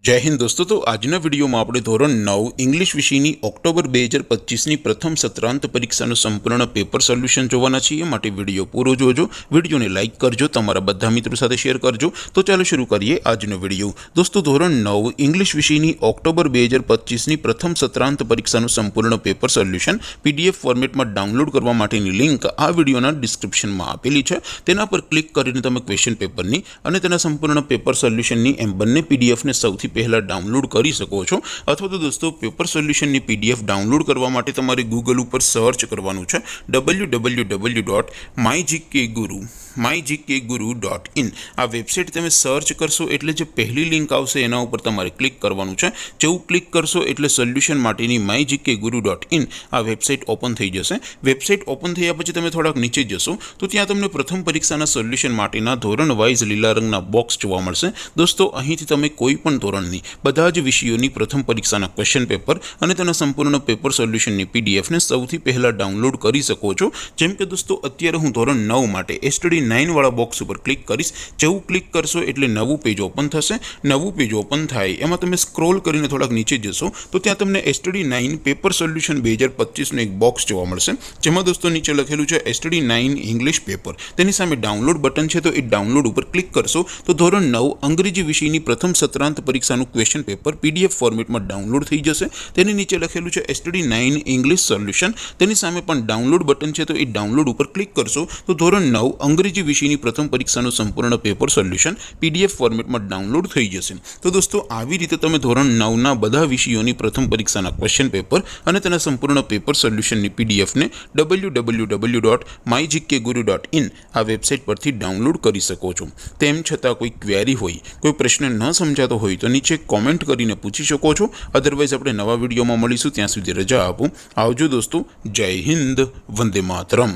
जय हिंद दोस्तों। तो आजना वीडियो में આપણે ધોરણ 9 इंग्लिश વિષયની ઓક્ટોબર 2025ની પ્રથમ સત્રાંત પરીક્ષાનું સંપૂર્ણ પેપર સોલ્યુશન જોવાના છીએ। માટે વિડિયો પૂરો જોજો, વિડિયોને લાઈક કરજો, તમારા બધા મિત્રો સાથે શેર કરજો। તો ચાલો શરૂ કરીએ આજનો વિડિયો। દોસ્તો ધોરણ 9 इंग्लिश વિષયની ઓક્ટોબર 2025ની પ્રથમ સત્રાંત પરીક્ષાનું સંપૂર્ણ પેપર સોલ્યુશન PDF ફોર્મેટમાં ડાઉનલોડ કરવા માટેની લિંક આ વિડિયોના ડિસ્ક્રિપ્શનમાં આપેલી છે। તેના પર ક્લિક કરીને તમે ક્વેશ્ચન પેપરની અને તેના સંપૂર્ણ પેપર સોલ્યુશનની એમ બંને PDF ને સૌથી पहला डाउनलॉड कर सको छो। अथवा तो दोस्तों पेपर सोल्यूशन नी PDF डाउनलॉड करवा माटे तमारे गूगल पर सर्च करवानुं छे www.mygkguru.in। आ वेबसाइट तमे सर्च करशो एटले जे पहली लिंक आवशे एना उपर तमारे क्लिक करवानुं छे। जेवुं क्लिक करशो एटले सोल्यूशन माटेनी mygkguru.in आ वेबसाइट ओपन थई जशे। वेबसाइट ओपन थया पछी तमे थोड़ाक नीचे जशो तो त्यां तमने प्रथम परीक्षाना सोल्यूशन माटेना धोरण वाइज लीला रंगना बॉक्स जोवा मळशे। दोस्तों અહીંથી તમે કોઈ પણ ધોરણની બધા જ વિષયોની પ્રથમ પરીક્ષાના ક્વેશ્ચન પેપર અને તેના સંપૂર્ણ પેપર સોલ્યુશનની PDF ને સૌથી પહેલા ડાઉનલોડ કરી શકો છો। જેમ કે દોસ્તો અત્યારે હું ધોરણ 9 માટે STD 9 વાળા બોક્સ ઉપર ક્લિક કરીશ। જેવું ક્લિક કરશો એટલે નવું પેજ ઓપન થશે। નવું પેજ ઓપન થાય એમાં તમે સ્ક્રોલ કરીને થોડાક નીચે જશો તો ત્યાં તમને STD 9 પેપર સોલ્યુશન 2025 નું એક બોક્સ જોવા મળશે। જેમાં દોસ્તો નીચે લખેલું છે STD 9 ઇંગ્લિશ પેપર। તેની સામે ડાઉનલોડ બટન છે તો એ ડાઉનલોડ ઉપર ક્લિક કરશો તો ધોરણ 9 અંગ્રેજી વિષયની પ્રથમ સત્રાંત પરીક્ષાનું ક્વેશ્ચન पेपर PDF फॉर्मेट में डाउनलॉड थी जैसे। तेनी नीचे लखेलू है STD 9 इंग्लिश सोल्यूशन। तेनी सामे पण डाउनलॉड बटन है तो ये डाउनलॉड पर क्लिक करशो तो धोरण 9 अंग्रेजी विषयनी प्रथम परीक्षाનું संपूर्ण पेपर सोल्यूशन PDF फॉर्मेट में डाउनलॉड थई जशे। तो दोस्तों આવી રીતે તમે ધોરણ 9 ના બધા વિષયોની પ્રથમ પરીક્ષાના ક્વેશ્ચન પેપર અને તેના સંપૂર્ણ પેપર સોલ્યુશનની PDF ને www.mygkguru.in આ વેબસાઇટ પરથી ડાઉનલોડ કરી શકો છો। તેમ છતાં કોઈ ક્વેરી હોય, કોઈ પ્રશ્ન ન સમજાતો હોય તો નીચે कॉमेंट करीने पूछी शको छो। अदरवाइज अपने नवा वीडियो में मळीशुं, त्यां सुधी रजा आपो। आवजो दोस्तों। जय हिंद, वंदे मातरम।